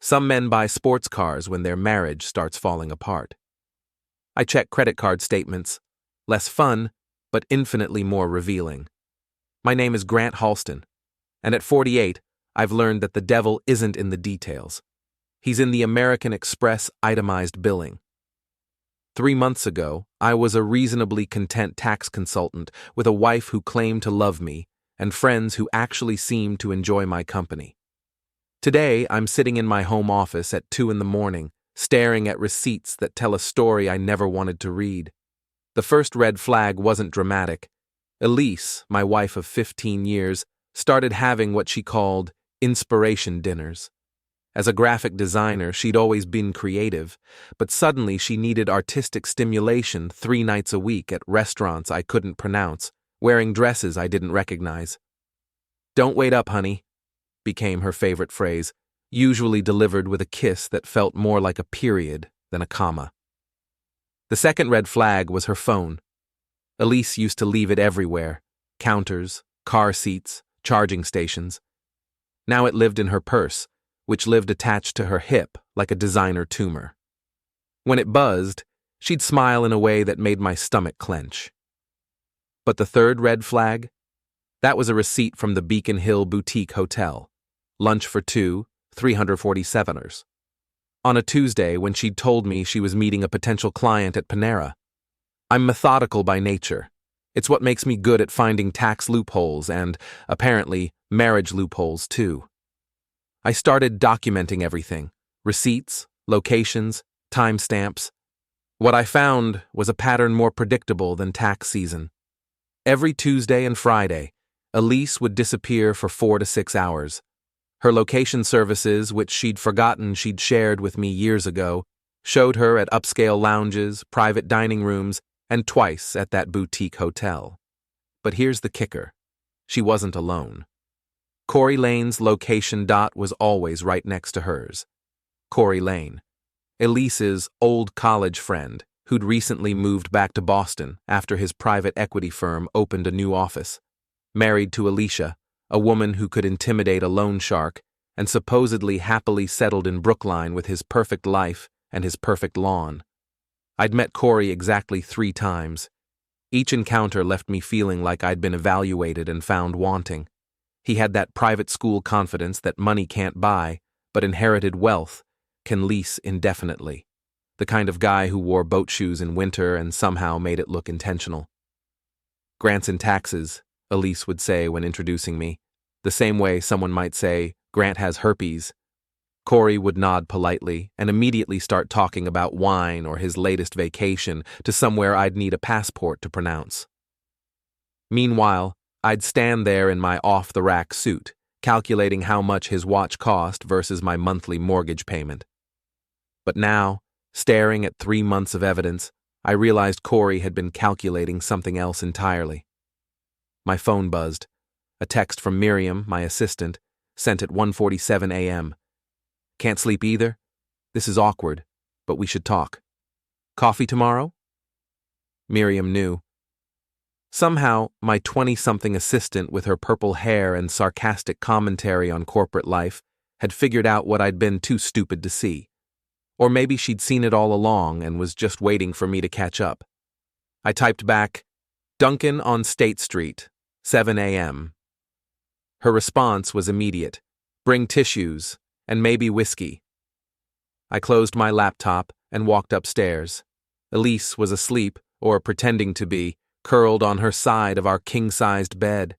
Some men buy sports cars when their marriage starts falling apart. I check credit card statements. Less fun, but infinitely more revealing. My name is Grant Halston, and at 48, I've learned that the devil isn't in the details. He's in the American Express itemized billing. 3 months ago, I was a reasonably content tax consultant with a wife who claimed to love me and friends who actually seemed to enjoy my company. Today, I'm sitting in my home office at 2 a.m, staring at receipts that tell a story I never wanted to read. The first red flag wasn't dramatic. Elise, my wife of 15 years, started having what she called inspiration dinners. As a graphic designer, she'd always been creative, but suddenly she needed artistic stimulation 3 nights a week at restaurants I couldn't pronounce, wearing dresses I didn't recognize. "Don't wait up, honey," became her favorite phrase, usually delivered with a kiss that felt more like a period than a comma. The second red flag was her phone. Elise used to leave it everywhere: counters, car seats, charging stations. Now it lived in her purse, which lived attached to her hip like a designer tumor. When it buzzed, she'd smile in a way that made my stomach clench. But the third red flag? That was a receipt from the Beacon Hill Boutique Hotel. Lunch for 2, $347. On a Tuesday when she'd told me she was meeting a potential client at Panera. I'm methodical by nature. It's what makes me good at finding tax loopholes and, apparently, marriage loopholes too. I started documenting everything: receipts, locations, timestamps. What I found was a pattern more predictable than tax season. Every Tuesday and Friday, Elise would disappear for 4 to 6 hours. Her location services, which she'd forgotten she'd shared with me years ago, showed her at upscale lounges, private dining rooms, and twice at that boutique hotel. But here's the kicker: she wasn't alone. Cory Lane's location dot was always right next to hers. Cory Lane, Elise's old college friend, who'd recently moved back to Boston after his private equity firm opened a new office. Married to Alicia, a woman who could intimidate a loan shark, and supposedly happily settled in Brookline with his perfect life and his perfect lawn. I'd met Cory exactly 3 times. Each encounter left me feeling like I'd been evaluated and found wanting. He had that private school confidence that money can't buy, but inherited wealth can lease indefinitely. The kind of guy who wore boat shoes in winter and somehow made it look intentional. "Grant's in taxes," Elise would say when introducing me, the same way someone might say, "Grant has herpes." Cory would nod politely and immediately start talking about wine or his latest vacation to somewhere I'd need a passport to pronounce. Meanwhile, I'd stand there in my off-the-rack suit, calculating how much his watch cost versus my monthly mortgage payment. But now, staring at 3 months of evidence, I realized Cory had been calculating something else entirely. My phone buzzed. A text from Miriam, my assistant, sent at 1:47 a.m. "Can't sleep either? This is awkward, but we should talk. Coffee tomorrow?" Miriam knew. Somehow, my 20-something assistant with her purple hair and sarcastic commentary on corporate life had figured out what I'd been too stupid to see. Or maybe she'd seen it all along and was just waiting for me to catch up. I typed back, "Duncan on State Street, 7 a.m. Her response was immediate: "Bring tissues, and maybe whiskey." I closed my laptop and walked upstairs. Elise was asleep, or pretending to be, curled on her side of our king-sized bed.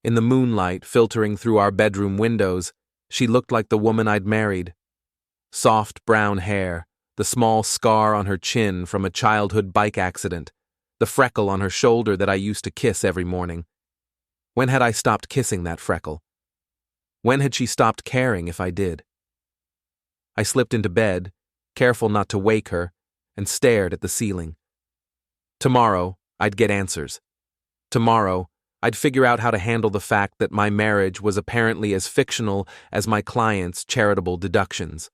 In the moonlight filtering through our bedroom windows, she looked like the woman I'd married. Soft brown hair, the small scar on her chin from a childhood bike accident, the freckle on her shoulder that I used to kiss every morning. When had I stopped kissing that freckle? When had she stopped caring if I did? I slipped into bed, careful not to wake her, and stared at the ceiling. Tomorrow, I'd get answers. Tomorrow, I'd figure out how to handle the fact that my marriage was apparently as fictional as my client's charitable deductions.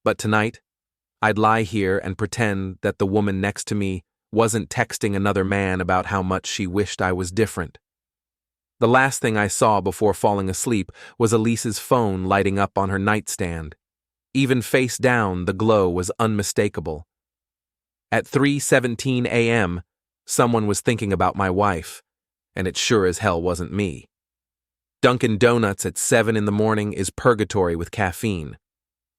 But tonight, I'd lie here and pretend that the woman next to me wasn't texting another man about how much she wished I was different. The last thing I saw before falling asleep was Elise's phone lighting up on her nightstand. Even face down, the glow was unmistakable. At 3:17 a.m., someone was thinking about my wife, and it sure as hell wasn't me. Dunkin' Donuts at 7 in the morning is purgatory with caffeine.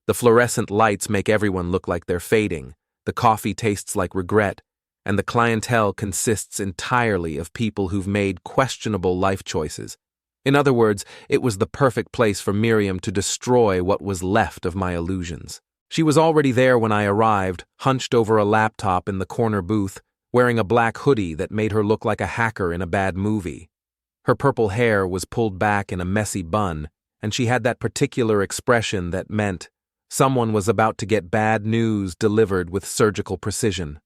The fluorescent lights make everyone look like they're fading, the coffee tastes like regret, and the clientele consists entirely of people who've made questionable life choices. In other words, it was the perfect place for Miriam to destroy what was left of my illusions. She was already there when I arrived, hunched over a laptop in the corner booth, wearing a black hoodie that made her look like a hacker in a bad movie. Her purple hair was pulled back in a messy bun, and she had that particular expression that meant someone was about to get bad news delivered with surgical precision.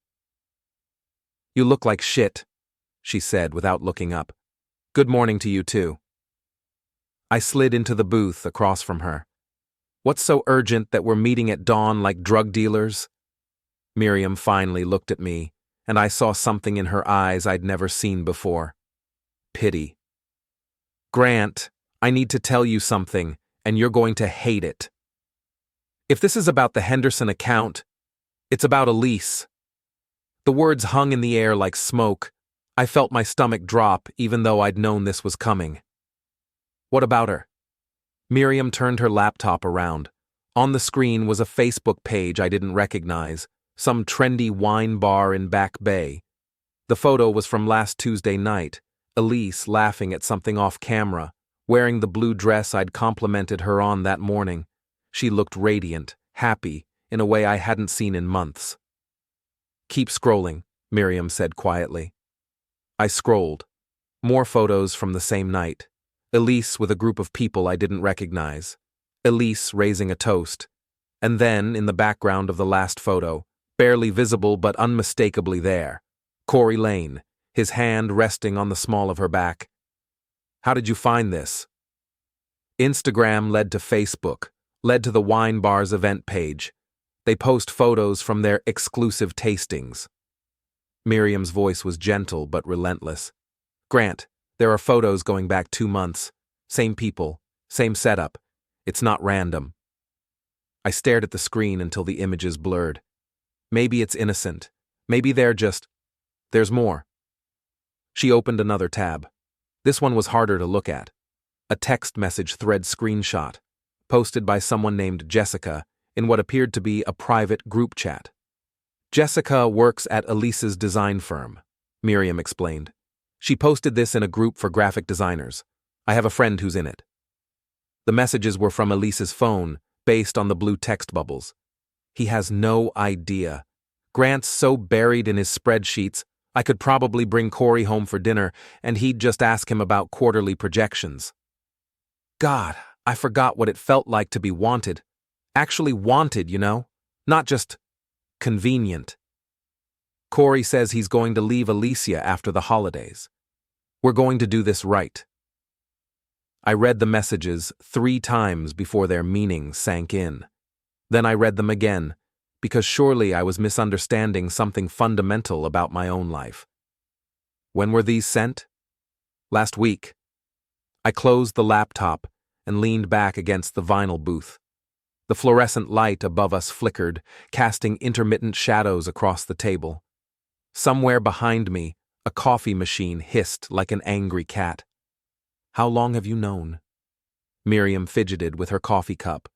"You look like shit," she said without looking up. "Good morning to you too." I slid into the booth across from her. "What's so urgent that we're meeting at dawn like drug dealers?" Miriam finally looked at me, and I saw something in her eyes I'd never seen before. Pity. "Grant, I need to tell you something, and you're going to hate it. If this is about the Henderson account, it's about Elise." The words hung in the air like smoke. I felt my stomach drop even though I'd known this was coming. "What about her?" Miriam turned her laptop around. On the screen was a Facebook page I didn't recognize, some trendy wine bar in Back Bay. The photo was from last Tuesday night, Elise laughing at something off camera, wearing the blue dress I'd complimented her on that morning. She looked radiant, happy, in a way I hadn't seen in months. "Keep scrolling," Miriam said quietly. I scrolled. More photos from the same night. Elise with a group of people I didn't recognize. Elise raising a toast. And then, in the background of the last photo, barely visible but unmistakably there, Cory Lane, his hand resting on the small of her back. "How did you find this?" Instagram led to Facebook, led to the wine bar's event page. They post photos from their exclusive tastings. Miriam's voice was gentle but relentless. "Grant, there are photos going back 2 months. Same people, same setup. It's not random." I stared at the screen until the images blurred. Maybe it's innocent. Maybe there's more. She opened another tab. This one was harder to look at. A text message thread screenshot, posted by someone named Jessica, in what appeared to be a private group chat. "Jessica works at Elise's design firm," Miriam explained. "She posted this in a group for graphic designers. I have a friend who's in it." The messages were from Elise's phone, based on the blue text bubbles. He has no idea. Grant's so buried in his spreadsheets, I could probably bring Cory home for dinner, and he'd just ask him about quarterly projections. God, I forgot what it felt like to be wanted. Actually wanted, you know? Not just convenient. "Cory says he's going to leave Alicia after the holidays. We're going to do this right." I read the messages 3 times before their meaning sank in. Then I read them again, because surely I was misunderstanding something fundamental about my own life. When were these sent? Last week. I closed the laptop and leaned back against the vinyl booth. The fluorescent light above us flickered, casting intermittent shadows across the table. Somewhere behind me, a coffee machine hissed like an angry cat. "How long have you known?" Miriam fidgeted with her coffee cup.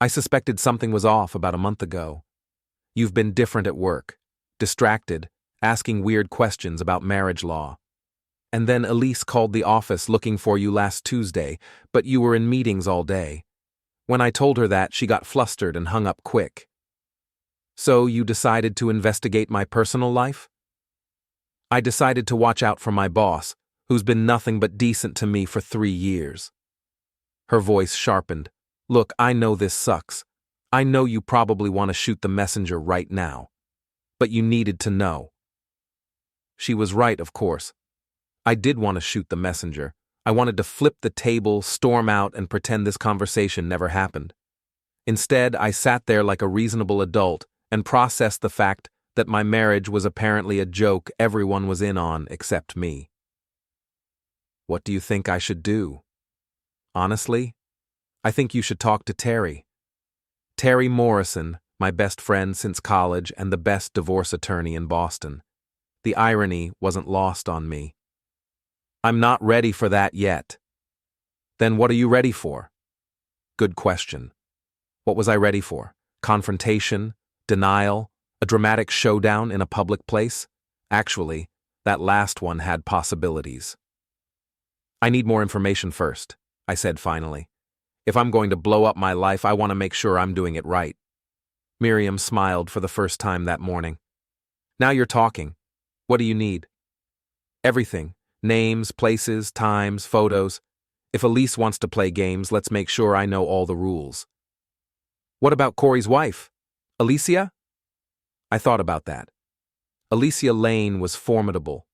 "I suspected something was off about a month ago. You've been different at work, distracted, asking weird questions about marriage law. And then Elise called the office looking for you last Tuesday, but you were in meetings all day. When I told her that, she got flustered and hung up quick. So you decided to investigate my personal life?" "I decided to watch out for my boss, who's been nothing but decent to me for 3 years. Her voice sharpened. "Look, I know this sucks. I know you probably want to shoot the messenger right now. But you needed to know." She was right, of course. I did want to shoot the messenger. I wanted to flip the table, storm out, and pretend this conversation never happened. Instead, I sat there like a reasonable adult and processed the fact that my marriage was apparently a joke everyone was in on except me. What do you think I should do? Honestly, I think you should talk to Terry. Terry Morrison, my best friend since college and the best divorce attorney in Boston. The irony wasn't lost on me. I'm not ready for that yet. Then what are you ready for? Good question. What was I ready for? Confrontation? Denial? A dramatic showdown in a public place? Actually, that last one had possibilities. I need more information first, I said finally. If I'm going to blow up my life, I want to make sure I'm doing it right. Miriam smiled for the first time that morning. Now you're talking. What do you need? Everything. Names, places, times, photos. If Elise wants to play games, let's make sure I know all the rules. What about Cory's wife? Alicia? I thought about that. Alicia Lane was formidable.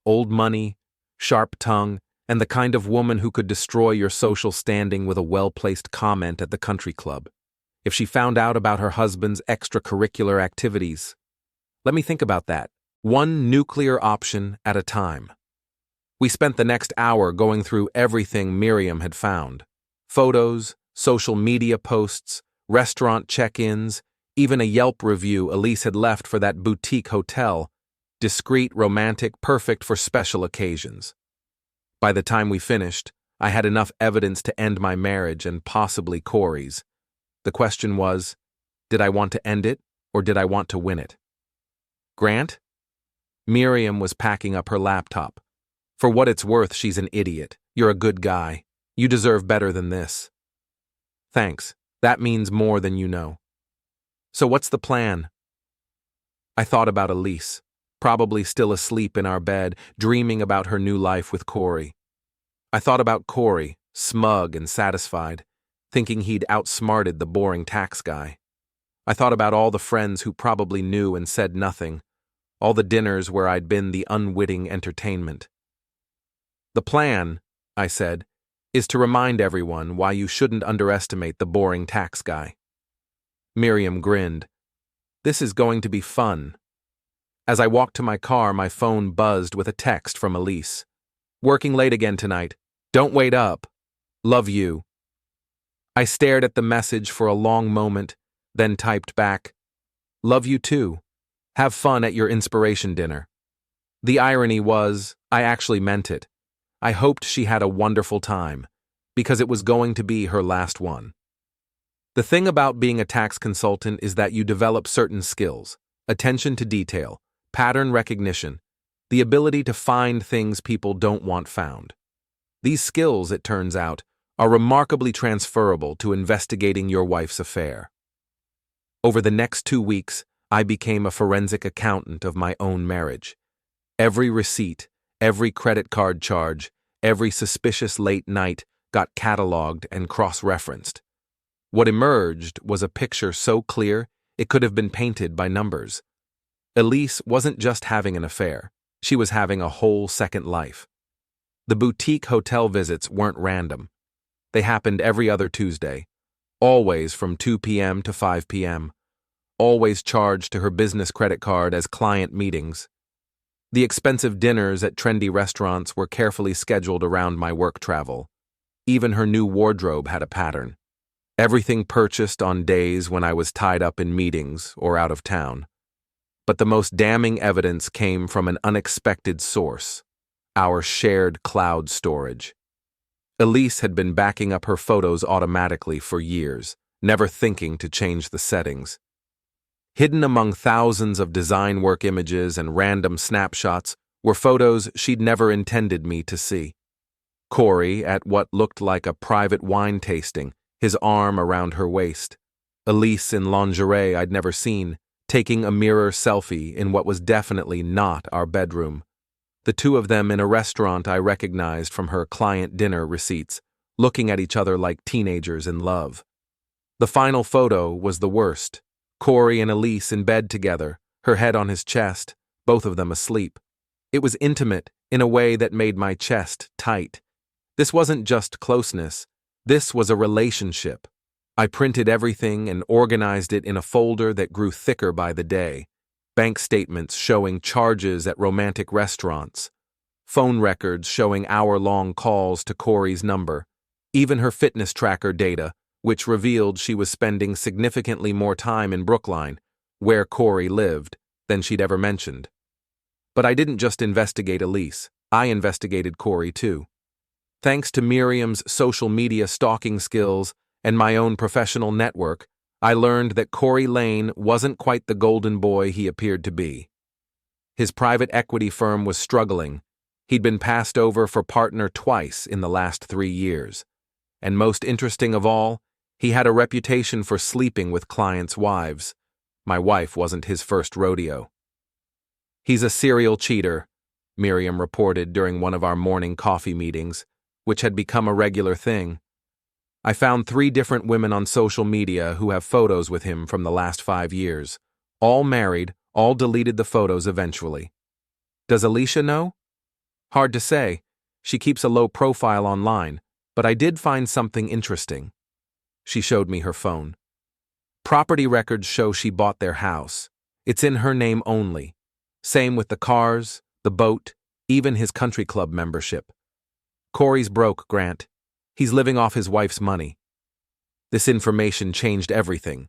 Old money, sharp tongue, and the kind of woman who could destroy your social standing with a well-placed comment at the country club. If she found out about her husband's extracurricular activities. Let me think about that. One nuclear option at a time. We spent the next hour going through everything Miriam had found. Photos, social media posts, restaurant check-ins, even a Yelp review Elise had left for that boutique hotel. Discreet, romantic, perfect for special occasions. By the time we finished, I had enough evidence to end my marriage and possibly Cory's. The question was, did I want to end it or did I want to win it? Grant? Miriam was packing up her laptop. For what it's worth, she's an idiot. You're a good guy. You deserve better than this. Thanks. That means more than you know. So what's the plan? I thought about Elise, probably still asleep in our bed, dreaming about her new life with Cory. I thought about Cory, smug and satisfied, thinking he'd outsmarted the boring tax guy. I thought about all the friends who probably knew and said nothing, all the dinners where I'd been the unwitting entertainment. The plan, I said, is to remind everyone why you shouldn't underestimate the boring tax guy. Miriam grinned. This is going to be fun. As I walked to my car, my phone buzzed with a text from Elise. Working late again tonight. Don't wait up. Love you. I stared at the message for a long moment, then typed back, Love you too. Have fun at your inspiration dinner. The irony was, I actually meant it. I hoped she had a wonderful time, because it was going to be her last one. The thing about being a tax consultant is that you develop certain skills, attention to detail, pattern recognition, the ability to find things people don't want found. These skills, it turns out, are remarkably transferable to investigating your wife's affair. Over the next 2 weeks, I became a forensic accountant of my own marriage. Every receipt, every credit card charge, every suspicious late night got cataloged and cross-referenced. What emerged was a picture so clear it could have been painted by numbers. Elise wasn't just having an affair, she was having a whole second life. The boutique hotel visits weren't random. They happened every other Tuesday, always from 2 p.m. to 5 p.m., always charged to her business credit card as client meetings. The expensive dinners at trendy restaurants were carefully scheduled around my work travel. Even her new wardrobe had a pattern. Everything purchased on days when I was tied up in meetings or out of town. But the most damning evidence came from an unexpected source, our shared cloud storage. Elise had been backing up her photos automatically for years, never thinking to change the settings. Hidden among thousands of design work images and random snapshots were photos she'd never intended me to see. Cory at what looked like a private wine tasting, his arm around her waist. Elise in lingerie I'd never seen, taking a mirror selfie in what was definitely not our bedroom. The two of them in a restaurant I recognized from her client dinner receipts, looking at each other like teenagers in love. The final photo was the worst. Cory and Elise in bed together, her head on his chest, both of them asleep. It was intimate in a way that made my chest tight. This wasn't just closeness. This was a relationship. I printed everything and organized it in a folder that grew thicker by the day. Bank statements showing charges at romantic restaurants, phone records showing hour-long calls to Cory's number, even her fitness tracker data, which revealed she was spending significantly more time in Brookline, where Cory lived, than she'd ever mentioned. But I didn't just investigate Elise, I investigated Cory too. Thanks to Miriam's social media stalking skills and my own professional network, I learned that Cory Lane wasn't quite the golden boy he appeared to be. His private equity firm was struggling. He'd been passed over for partner twice in the last 3 years. And most interesting of all, he had a reputation for sleeping with clients' wives. My wife wasn't his first rodeo. "He's a serial cheater," Miriam reported during one of our morning coffee meetings, which had become a regular thing. I found 3 different women on social media who have photos with him from the last 5 years. All married, all deleted the photos eventually. Does Alicia know? Hard to say. She keeps a low profile online, but I did find something interesting. She showed me her phone. Property records show she bought their house. It's in her name only. Same with the cars, the boat, even his country club membership. Cory's broke, Grant. He's living off his wife's money. This information changed everything.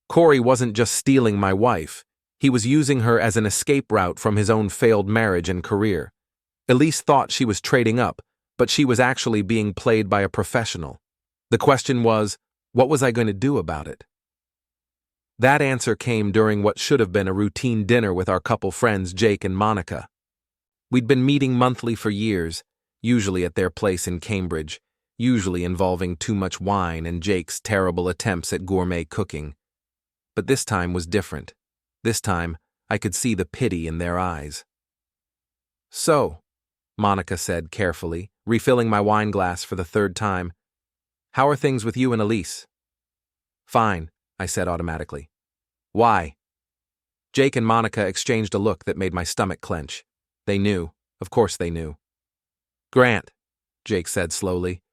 Cory wasn't just stealing my wife. He was using her as an escape route from his own failed marriage and career. Elise thought she was trading up, but she was actually being played by a professional. The question was, what was I going to do about it? That answer came during what should have been a routine dinner with our couple friends Jake and Monica. We'd been meeting monthly for years, usually at their place in Cambridge, usually involving too much wine and Jake's terrible attempts at gourmet cooking. But this time was different. This time, I could see the pity in their eyes. "So," Monica said carefully, refilling my wine glass for the 3rd time, "how are things with you and Elise?" "Fine," I said automatically. "Why?" Jake and Monica exchanged a look that made my stomach clench. They knew. Of course they knew. "Grant," Jake said slowly,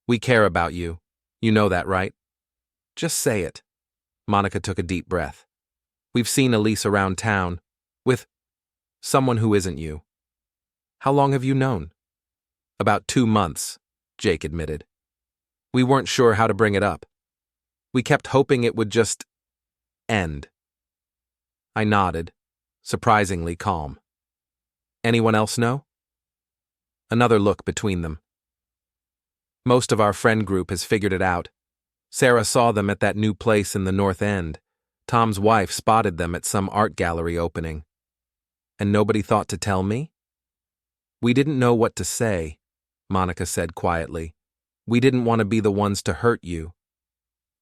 "we care about you. You know that, right?" "Just say it." Monica took a deep breath. "We've seen Elise around town. With someone who isn't you." "How long have you known?" "About 2 months," Jake admitted. "We weren't sure how to bring it up. We kept hoping it would just end." I nodded, surprisingly calm. "Anyone else know?" Another look between them. "Most of our friend group has figured it out. Sarah saw them at that new place in the North End. Tom's wife spotted them at some art gallery opening. And nobody thought to tell me?" "We didn't know what to say," Monica said quietly. "We didn't want to be the ones to hurt you."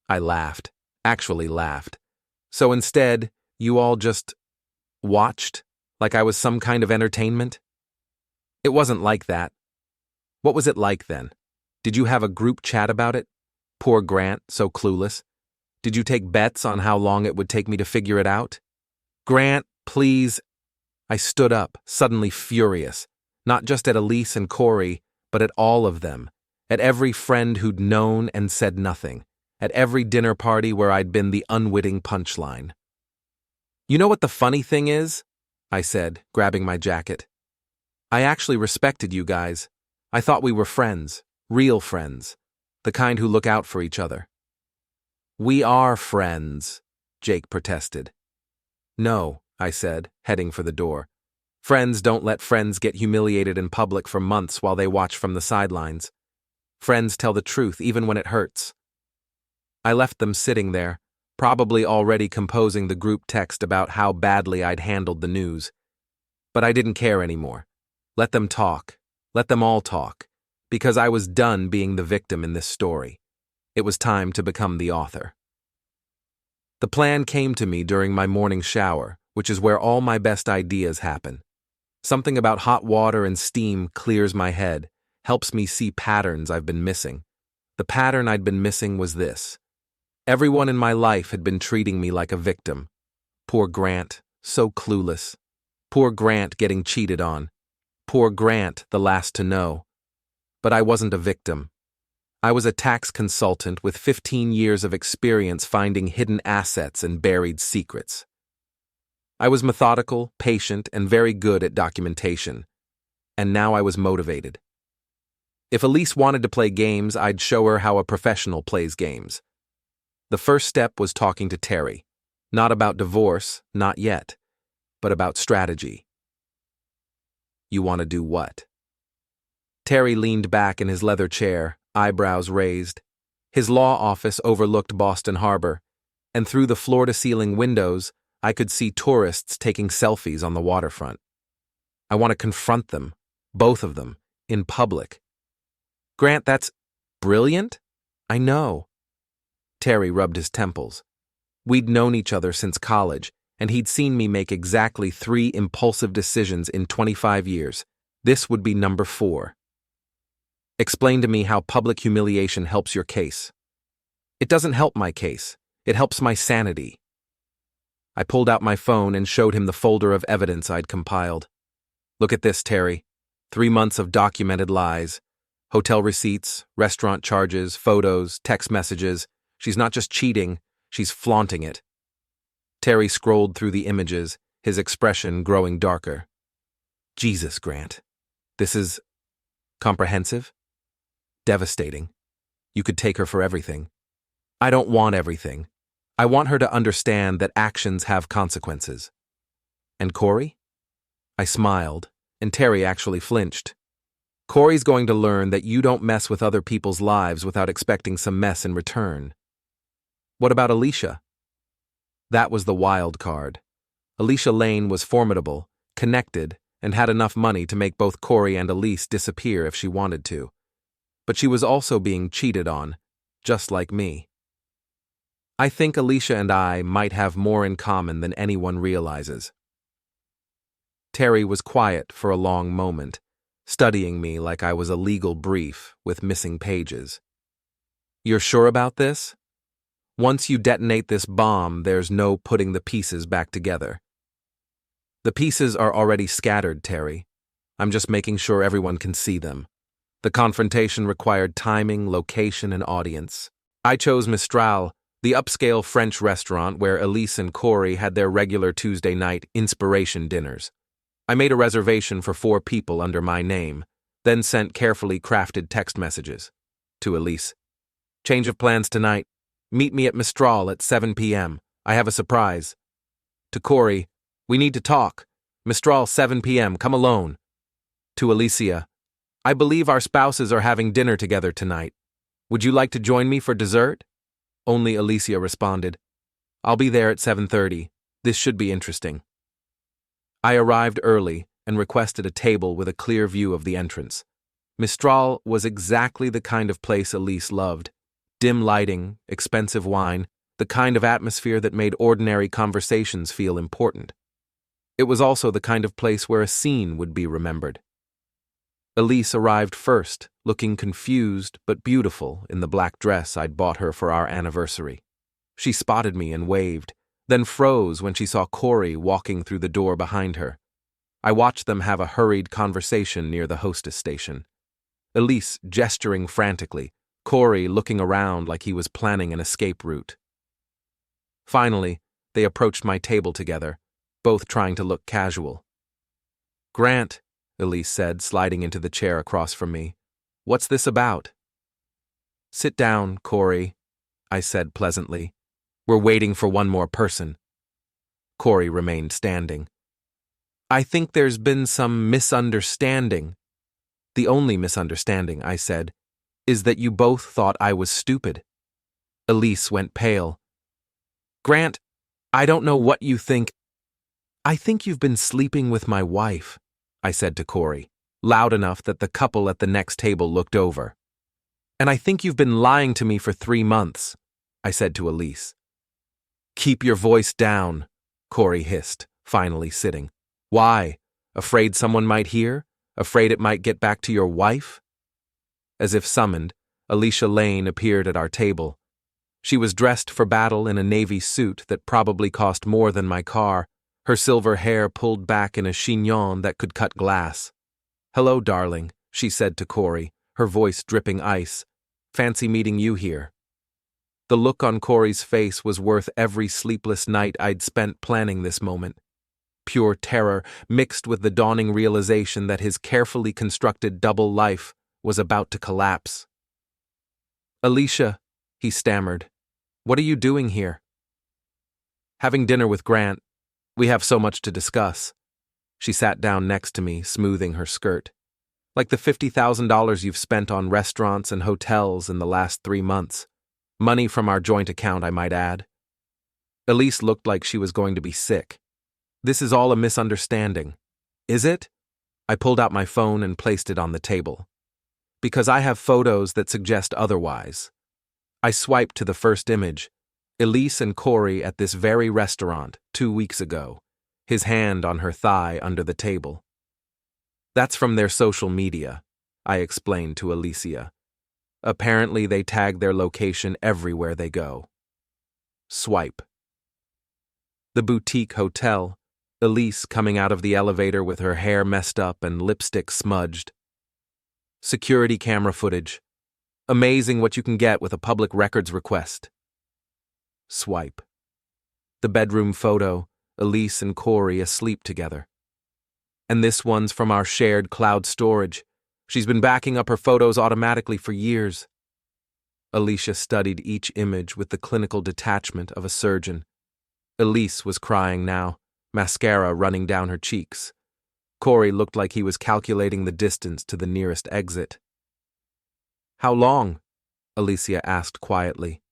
I laughed, actually laughed. "So instead, you all just watched, like I was some kind of entertainment?" "It wasn't like that." "What was it like then? Did you have a group chat about it? Poor Grant, so clueless. Did you take bets on how long it would take me to figure it out?" "Grant, please." I stood up, suddenly furious, not just at Elise and Cory, but at all of them, at every friend who'd known and said nothing, at every dinner party where I'd been the unwitting punchline. "You know what the funny thing is?" I said, grabbing my jacket. "I actually respected you guys. I thought we were friends, real friends, the kind who look out for each other." "We are friends," Jake protested. "No," I said, heading for the door. "Friends don't let friends get humiliated in public for months while they watch from the sidelines. Friends tell the truth even when it hurts." I left them sitting there, probably already composing the group text about how badly I'd handled the news. But I didn't care anymore. Let them talk. Let them all talk. Because I was done being the victim in this story. It was time to become the author. The plan came to me during my morning shower, which is where all my best ideas happen. Something about hot water and steam clears my head, helps me see patterns I've been missing. The pattern I'd been missing was this. Everyone in my life had been treating me like a victim. Poor Grant, so clueless. Poor Grant getting cheated on. Poor Grant, the last to know. But I wasn't a victim. I was a tax consultant with 15 years of experience finding hidden assets and buried secrets. I was methodical, patient, and very good at documentation. and now I was motivated. If Elise wanted to play games, I'd show her how a professional plays games. The first step was talking to Terry. Not about divorce, not yet, but about strategy. You want to do what? Terry leaned back in his leather chair, eyebrows raised. His law office overlooked Boston Harbor, and through the floor-to-ceiling windows, I could see tourists taking selfies on the waterfront. I want to confront them, both of them, in public. Grant, that's brilliant? I know. Terry rubbed his temples. We'd known each other since college, and he'd seen me make exactly 3 impulsive decisions in 25 years. This would be number 4. Explain to me how public humiliation helps your case. It doesn't help my case. It helps my sanity. I pulled out my phone and showed him the folder of evidence I'd compiled. Look at this, Terry. 3 months of documented lies. Hotel receipts, restaurant charges, photos, text messages. She's not just cheating, she's flaunting it. Terry scrolled through the images, his expression growing darker. Jesus, Grant. This is comprehensive? Devastating. You could take her for everything. I don't want everything. I want her to understand that actions have consequences. And Cory? I smiled, and Terry actually flinched. Cory's going to learn that you don't mess with other people's lives without expecting some mess in return. What about Alicia? That was the wild card. Alicia Lane was formidable, connected, and had enough money to make both Cory and Elise disappear if she wanted to. But she was also being cheated on, just like me. I think Alicia and I might have more in common than anyone realizes. Terry was quiet for a long moment, studying me like I was a legal brief with missing pages. You're sure about this? Once you detonate this bomb, there's no putting the pieces back together. The pieces are already scattered, Terry. I'm just making sure everyone can see them. The confrontation required timing, location, and audience. I chose Mistral, the upscale French restaurant where Elise and Cory had their regular Tuesday night inspiration dinners. I made a reservation for 4 people under my name, then sent carefully crafted text messages. To Elise. Change of plans tonight. Meet me at Mistral at 7 p.m. I have a surprise. To Cory. We need to talk. Mistral 7 p.m. Come alone. To Alicia. I believe our spouses are having dinner together tonight. Would you like to join me for dessert? Only Alicia responded. I'll be there at 7:30. This should be interesting. I arrived early and requested a table with a clear view of the entrance. Mistral was exactly the kind of place Elise loved. Dim lighting, expensive wine, the kind of atmosphere that made ordinary conversations feel important. It was also the kind of place where a scene would be remembered. Elise arrived first, looking confused but beautiful in the black dress I'd bought her for our anniversary. She spotted me and waved, then froze when she saw Cory walking through the door behind her. I watched them have a hurried conversation near the hostess station. Elise gesturing frantically, Cory looking around like he was planning an escape route. Finally, they approached my table together, both trying to look casual. Grant, Elise said, sliding into the chair across from me. What's this about? Sit down, Cory, I said pleasantly. We're waiting for one more person. Cory remained standing. I think there's been some misunderstanding. The only misunderstanding, I said, is that you both thought I was stupid. Elise went pale. Grant, I don't know what you think. I think you've been sleeping with my wife, I said to Cory, loud enough that the couple at the next table looked over. And I think you've been lying to me for 3 months, I said to Elise. Keep your voice down, Cory hissed, finally sitting. Why? Afraid someone might hear? Afraid it might get back to your wife? As if summoned, Alicia Lane appeared at our table. She was dressed for battle in a navy suit that probably cost more than my car, her silver hair pulled back in a chignon that could cut glass. Hello, darling, she said to Cory, her voice dripping ice. Fancy meeting you here. The look on Cory's face was worth every sleepless night I'd spent planning this moment. pure terror mixed with the dawning realization that his carefully constructed double life was about to collapse. "Alicia," he stammered, "what are you doing here?" "Having dinner with Grant. We have so much to discuss." She sat down next to me, smoothing her skirt. "Like the $50,000 you've spent on restaurants and hotels in the last 3 months. Money from our joint account, I might add." Elise looked like she was going to be sick. "This is all a misunderstanding." "Is it?" I pulled out my phone and placed it on the table. "Because I have photos that suggest otherwise." I swiped to the first image. Elise and Cory at this very restaurant 2 weeks ago, his hand on her thigh under the table. "That's from their social media," I explained to Alicia. "Apparently they tag their location everywhere they go." Swipe. The boutique hotel, Elise coming out of the elevator with her hair messed up and lipstick smudged. Security camera footage. Amazing what you can get with a public records request. Swipe. The bedroom photo, Elise and Cory asleep together. "And this one's from our shared cloud storage. She's been backing up her photos automatically for years." Alicia studied each image with the clinical detachment of a surgeon. Elise was crying now, mascara running down her cheeks. Cory looked like he was calculating the distance to the nearest exit. "How long?" Alicia asked quietly.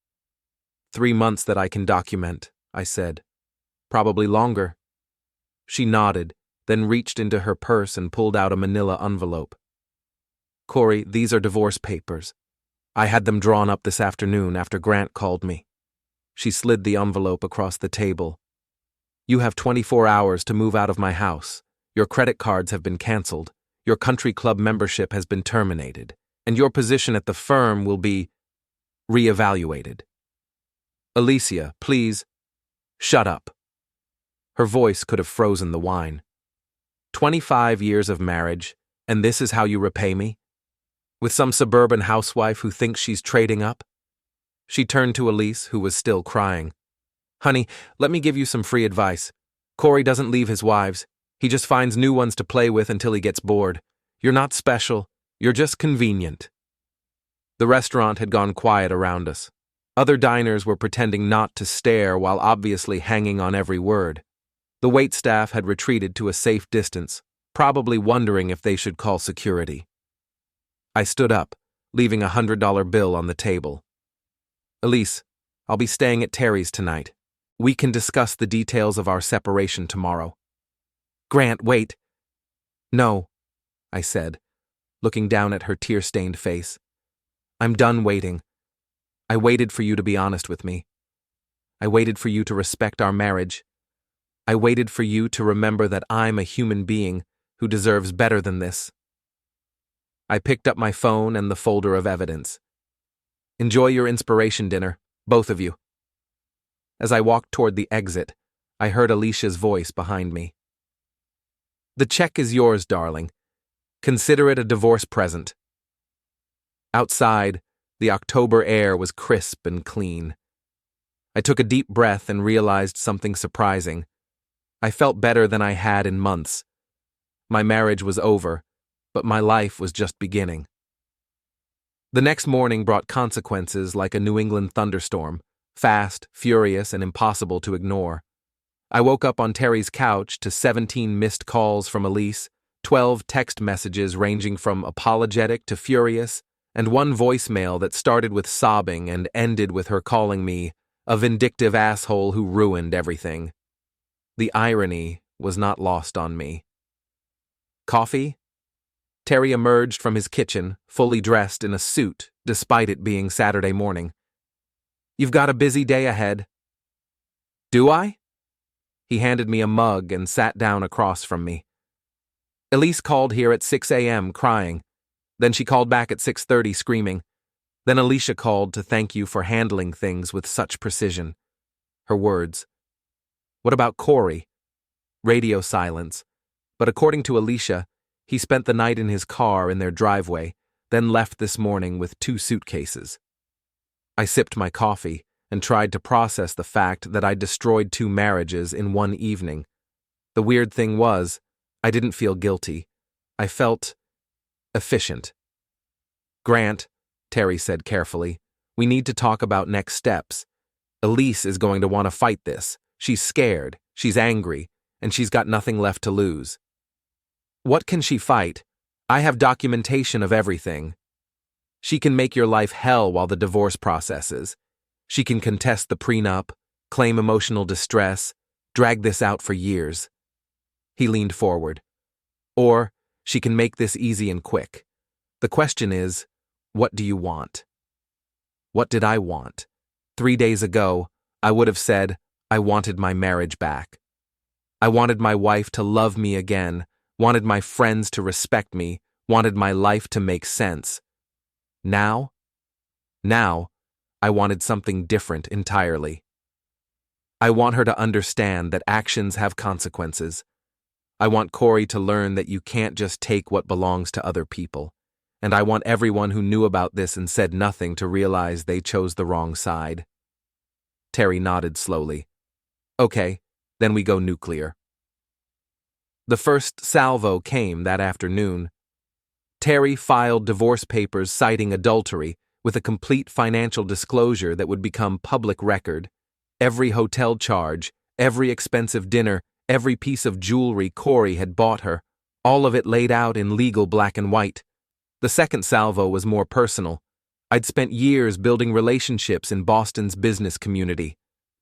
3 months that I can document," I said. "Probably longer." She nodded, then reached into her purse and pulled out a manila envelope. "Cory, these are divorce papers. I had them drawn up this afternoon after Grant called me." She slid the envelope across the table. "You have 24 hours to move out of my house. Your credit cards have been canceled. Your country club membership has been terminated. And your position at the firm will be reevaluated." "Alicia, please." "Shut up." Her voice could have frozen the wine. 25 years of marriage, and this is how you repay me? With some suburban housewife who thinks she's trading up? She turned to Elise, who was still crying. "Honey, let me give you some free advice. Cory doesn't leave his wives. He just finds new ones to play with until he gets bored. You're not special. You're just convenient." The restaurant had gone quiet around us. Other diners were pretending not to stare while obviously hanging on every word. The waitstaff had retreated to a safe distance, probably wondering if they should call security. I stood up, leaving a $100 bill on the table. "Elise, I'll be staying at Terry's tonight. We can discuss the details of our separation tomorrow." "Grant, wait." "No," I said, looking down at her tear-stained face. "I'm done waiting. I waited for you to be honest with me. I waited for you to respect our marriage. I waited for you to remember that I'm a human being who deserves better than this." I picked up my phone and the folder of evidence. "Enjoy your inspiration dinner, both of you." As I walked toward the exit, I heard Alicia's voice behind me. "The check is yours, darling. Consider it a divorce present." Outside, the October air was crisp and clean. I took a deep breath and realized something surprising. I felt better than I had in months. My marriage was over, but my life was just beginning. The next morning brought consequences like a New England thunderstorm, fast, furious, and impossible to ignore. I woke up on Terry's couch to 17 missed calls from Elise, 12 text messages ranging from apologetic to furious, and one voicemail that started with sobbing and ended with her calling me a vindictive asshole who ruined everything. The irony was not lost on me. "Coffee?" Terry emerged from his kitchen, fully dressed in a suit, despite it being Saturday morning. "You've got a busy day ahead." "Do I?" He handed me a mug and sat down across from me. "Elise called here at 6 a.m. crying. Then she called back at 6:30 screaming. Then Alicia called to thank you for handling things with such precision." Her words. "What about Cory?" Radio silence. But according to Alicia, he spent the night in his car in their driveway, then left this morning with 2 suitcases. I sipped my coffee and tried to process the fact that I destroyed 2 marriages in one evening. The weird thing was, I didn't feel guilty. I felt efficient. Grant, Terry said carefully, we need to talk about next steps. Elise is going to want to fight this. She's scared, she's angry, and she's got nothing left to lose. What can she fight? I have documentation of everything. She can make your life hell while the divorce processes. She can contest the prenup, claim emotional distress, drag this out for years. He leaned forward. Or she can make this easy and quick. The question is, what do you want? What did I want? 3 days ago, I would have said, I wanted my marriage back. I wanted my wife to love me again, wanted my friends to respect me, wanted my life to make sense. Now, I wanted something different entirely. I want her to understand that actions have consequences. I want Cory to learn that you can't just take what belongs to other people. And I want everyone who knew about this and said nothing to realize they chose the wrong side. Terry nodded slowly. Okay, then we go nuclear. The first salvo came that afternoon. Terry filed divorce papers citing adultery with a complete financial disclosure that would become public record. Every hotel charge, every expensive dinner, every piece of jewelry Cory had bought her, all of it laid out in legal black and white. The second salvo was more personal. I'd spent years building relationships in Boston's business community.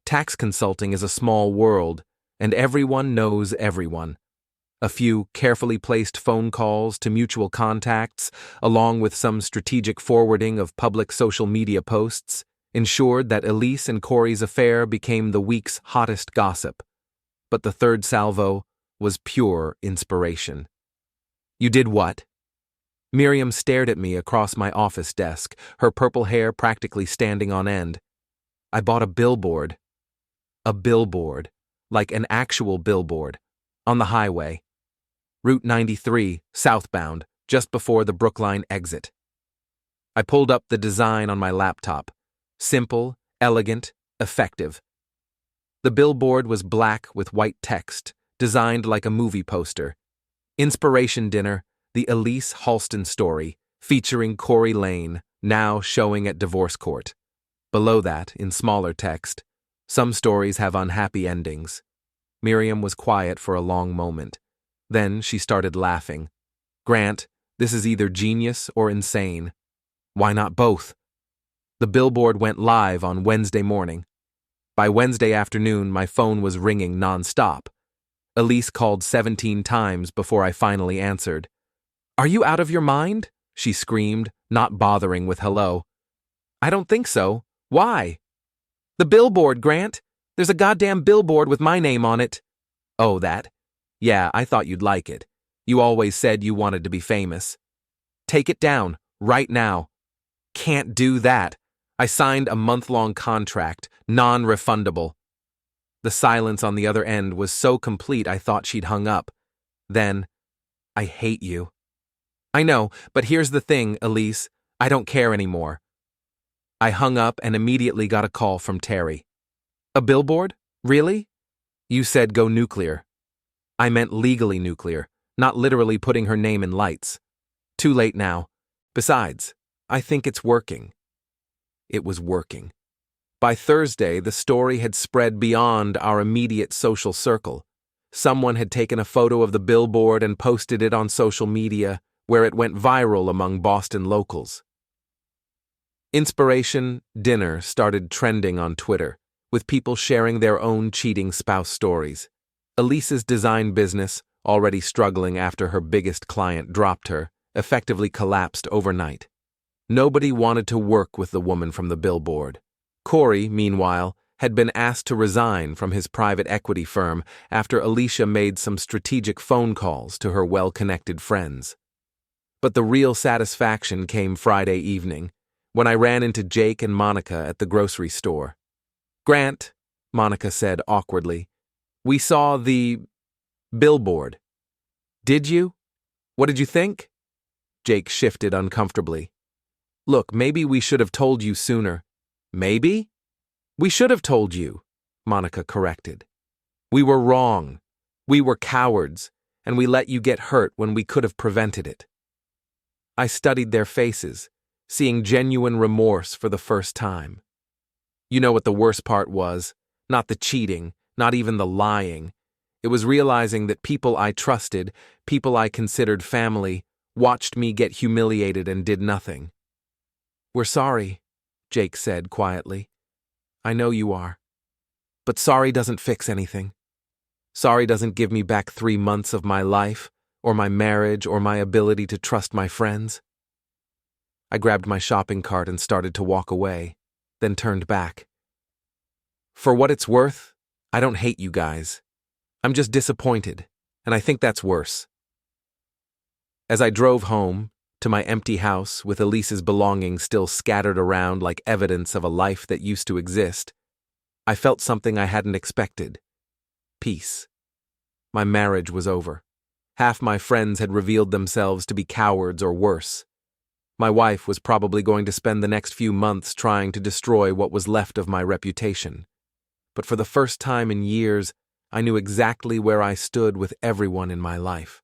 Tax consulting is a small world, and everyone knows everyone. A few carefully placed phone calls to mutual contacts, along with some strategic forwarding of public social media posts, ensured that Elise and Cory's affair became the week's hottest gossip. But the third salvo was pure inspiration. You did what? Miriam stared at me across my office desk, her purple hair practically standing on end. I bought a billboard. A billboard, like an actual billboard, on the highway. Route 93, southbound, just before the Brookline exit. I pulled up the design on my laptop. Simple, elegant, effective. The billboard was black with white text, designed like a movie poster. Inspiration Dinner, the Elise Halston story, featuring Cory Lane, now showing at divorce court. Below that, in smaller text, some stories have unhappy endings. Miriam was quiet for a long moment. Then she started laughing. Grant, this is either genius or insane. Why not both? The billboard went live on Wednesday morning. By Wednesday afternoon, my phone was ringing nonstop. Elise called 17 times before I finally answered. Are you out of your mind? She screamed, not bothering with hello. I don't think so. Why? The billboard, Grant. There's a goddamn billboard with my name on it. Oh, that? Yeah, I thought you'd like it. You always said you wanted to be famous. Take it down, right now. Can't do that. I signed a month-long contract, non-refundable. The silence on the other end was so complete I thought she'd hung up. Then, I hate you. I know, but here's the thing, Elise. I don't care anymore. I hung up and immediately got a call from Terry. A billboard? Really? You said go nuclear. I meant legally nuclear, not literally putting her name in lights. Too late now. Besides, I think it's working. It was working. By Thursday, the story had spread beyond our immediate social circle. Someone had taken a photo of the billboard and posted it on social media, where it went viral among Boston locals. Inspiration Dinner started trending on Twitter, with people sharing their own cheating spouse stories. Elise's design business, already struggling after her biggest client dropped her, effectively collapsed overnight. Nobody wanted to work with the woman from the billboard. Cory, meanwhile, had been asked to resign from his private equity firm after Alicia made some strategic phone calls to her well-connected friends. But the real satisfaction came Friday evening, when I ran into Jake and Monica at the grocery store. Grant, Monica said awkwardly, we saw the billboard. Did you? What did you think? Jake shifted uncomfortably. Look, maybe we should have told you sooner. Maybe? We should have told you, Monica corrected. We were wrong. We were cowards, and we let you get hurt when we could have prevented it. I studied their faces, seeing genuine remorse for the first time. You know what the worst part was? Not the cheating, not even the lying. It was realizing that people I trusted, people I considered family, watched me get humiliated and did nothing. "We're sorry," Jake said quietly. "I know you are. But sorry doesn't fix anything. Sorry doesn't give me back 3 months of my life, or my marriage, or my ability to trust my friends." I grabbed my shopping cart and started to walk away, then turned back. For what it's worth, I don't hate you guys. I'm just disappointed, and I think that's worse. As I drove home, to my empty house with Elise's belongings still scattered around like evidence of a life that used to exist, I felt something I hadn't expected. Peace. My marriage was over. Half my friends had revealed themselves to be cowards or worse. My wife was probably going to spend the next few months trying to destroy what was left of my reputation. But for the first time in years, I knew exactly where I stood with everyone in my life.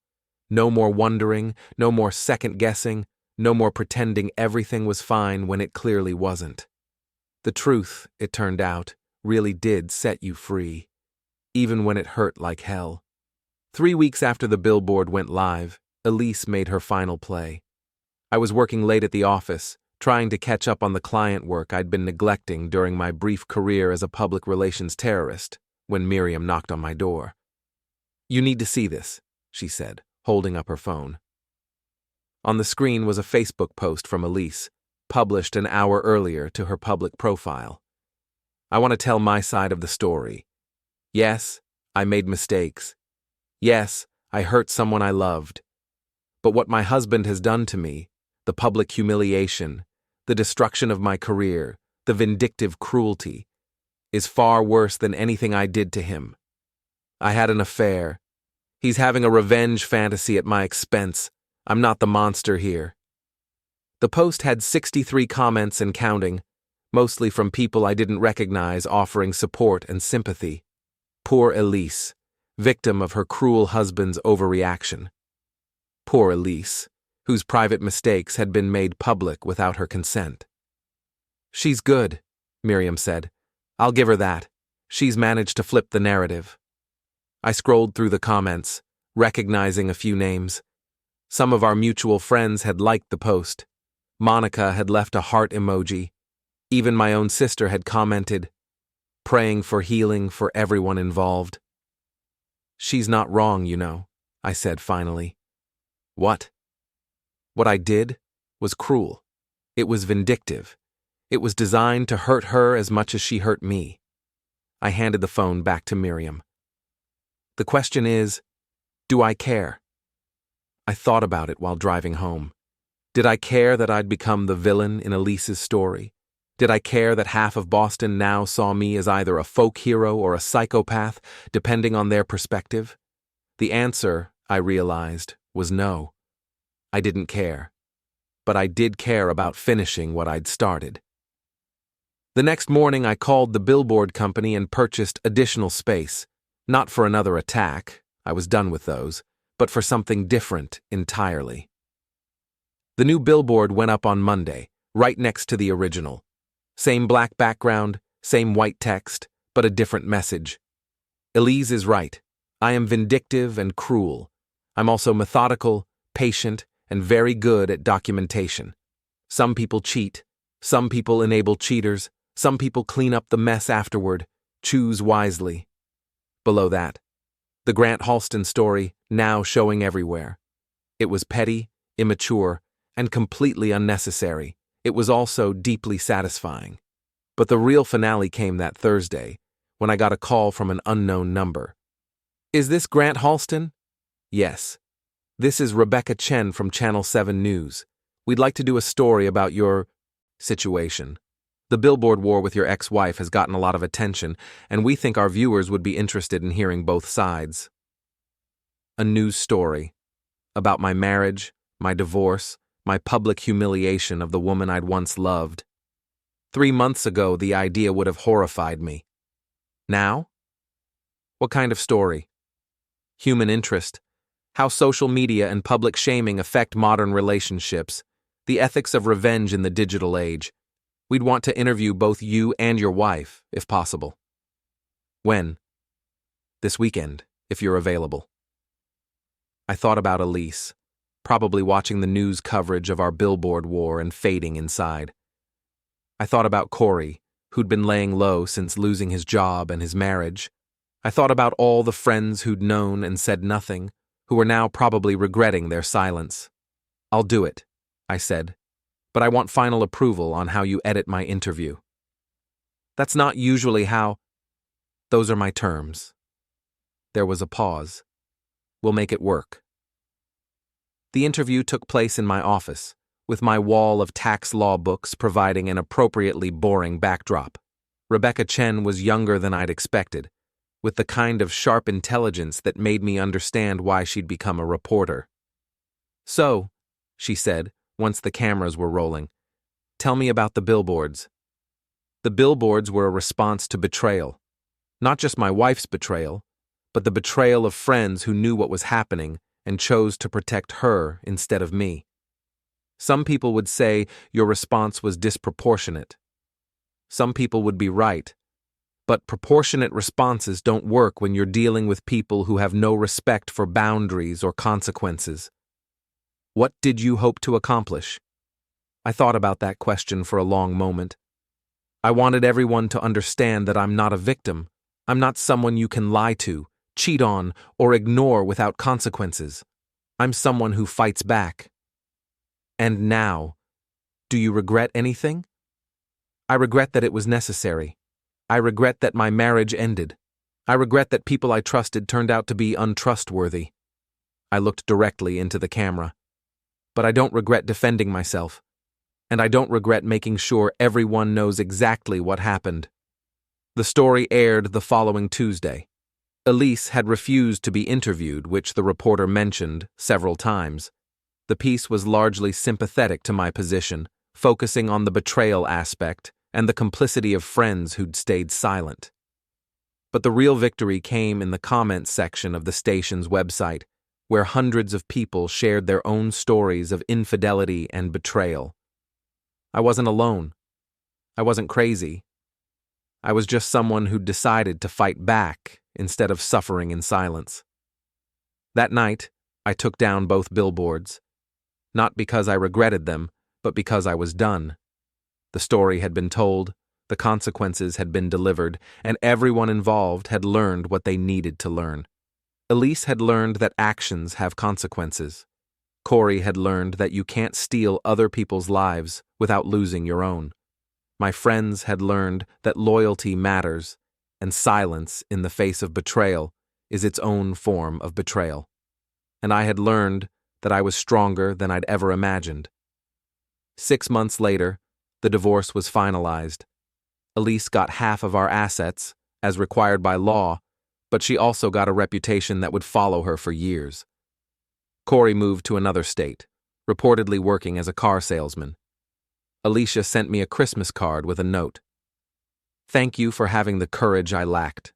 No more wondering, no more second-guessing, no more pretending everything was fine when it clearly wasn't. The truth, it turned out, really did set you free, even when it hurt like hell. 3 weeks after the billboard went live, Elise made her final play. I was working late at the office, trying to catch up on the client work I'd been neglecting during my brief career as a public relations terrorist, when Miriam knocked on my door. "You need to see this," she said, holding up her phone. On the screen was a Facebook post from Elise, published an hour earlier to her public profile. "I want to tell my side of the story. Yes, I made mistakes. Yes, I hurt someone I loved. But what my husband has done to me, the public humiliation, the destruction of my career, the vindictive cruelty, is far worse than anything I did to him. I had an affair. He's having a revenge fantasy at my expense. I'm not the monster here." The post had 63 comments and counting, mostly from people I didn't recognize offering support and sympathy. Poor Elise, victim of her cruel husband's overreaction. Poor Elise, whose private mistakes had been made public without her consent. "She's good," Miriam said. "I'll give her that. She's managed to flip the narrative." I scrolled through the comments, recognizing a few names. Some of our mutual friends had liked the post. Monica had left a heart emoji. Even my own sister had commented, praying for healing for everyone involved. "She's not wrong, you know," I said finally. "What?" "What I did was cruel. It was vindictive. It was designed to hurt her as much as she hurt me." I handed the phone back to Miriam. "The question is, do I care?" I thought about it while driving home. Did I care that I'd become the villain in Elise's story? Did I care that half of Boston now saw me as either a folk hero or a psychopath, depending on their perspective? The answer, I realized, was no. I didn't care. But I did care about finishing what I'd started. The next morning I called the billboard company and purchased additional space, not for another attack, I was done with those, but for something different entirely. The new billboard went up on Monday, right next to the original. Same black background, same white text, but a different message. Elise is right. I am vindictive and cruel. I'm also methodical, patient, and very good at documentation. Some people cheat. Some people enable cheaters. Some people clean up the mess afterward. Choose wisely. Below that, the Grant Halston story, now showing everywhere. It was petty, immature, and completely unnecessary. It was also deeply satisfying. But the real finale came that Thursday, when I got a call from an unknown number. "Is this Grant Halston?" "Yes. This is Rebecca Chen from Channel 7 News. We'd like to do a story about your situation. The billboard war with your ex-wife has gotten a lot of attention, and we think our viewers would be interested in hearing both sides." A news story about my marriage, my divorce, my public humiliation of the woman I'd once loved. 3 months ago, the idea would have horrified me. Now? What kind of story? human interest, how social media and public shaming affect modern relationships, the ethics of revenge in the digital age. We'd want to interview both you and your wife, if possible. When? This weekend, if you're available. I thought about Elise, probably watching the news coverage of our billboard war and fading inside. I thought about Cory, who'd been laying low since losing his job and his marriage. I thought about all the friends who'd known and said nothing, who were now probably regretting their silence. I'll do it, I said, but I want final approval on how you edit my interview. That's not usually how. Those are my terms. There was a pause. We'll make it work. The interview took place in my office, with my wall of tax law books providing an appropriately boring backdrop. Rebecca Chen was younger than I'd expected, with the kind of sharp intelligence that made me understand why she'd become a reporter. So, she said, once the cameras were rolling, tell me about the billboards. The billboards were a response to betrayal. Not just my wife's betrayal, but the betrayal of friends who knew what was happening and chose to protect her instead of me. Some people would say your response was disproportionate. Some people would be right. But proportionate responses don't work when you're dealing with people who have no respect for boundaries or consequences. What did you hope to accomplish? I thought about that question for a long moment. I wanted everyone to understand that I'm not a victim. I'm not someone you can lie to, cheat on, or ignore without consequences. I'm someone who fights back. And now, do you regret anything? I regret that it was necessary. I regret that my marriage ended. I regret that people I trusted turned out to be untrustworthy. I looked directly into the camera. But I don't regret defending myself. And I don't regret making sure everyone knows exactly what happened. The story aired the following Tuesday. Elise had refused to be interviewed, which the reporter mentioned several times. The piece was largely sympathetic to my position, focusing on the betrayal aspect and the complicity of friends who'd stayed silent. But the real victory came in the comments section of the station's website, where hundreds of people shared their own stories of infidelity and betrayal. I wasn't alone. I wasn't crazy. I was just someone who'd decided to fight back instead of suffering in silence. That night, I took down both billboards. Not because I regretted them, but because I was done. The story had been told, the consequences had been delivered, and everyone involved had learned what they needed to learn. Elise had learned that actions have consequences. Cory had learned that you can't steal other people's lives without losing your own. My friends had learned that loyalty matters, and silence in the face of betrayal is its own form of betrayal. And I had learned that I was stronger than I'd ever imagined. 6 months later, the divorce was finalized. Elise got half of our assets, as required by law, but she also got a reputation that would follow her for years. Cory moved to another state, reportedly working as a car salesman. Alicia sent me a Christmas card with a note. Thank you for having the courage I lacked.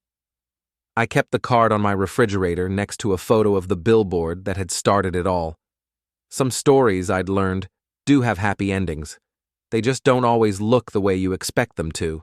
I kept the card on my refrigerator next to a photo of the billboard that had started it all. Some stories, I'd learned, do have happy endings. They just don't always look the way you expect them to.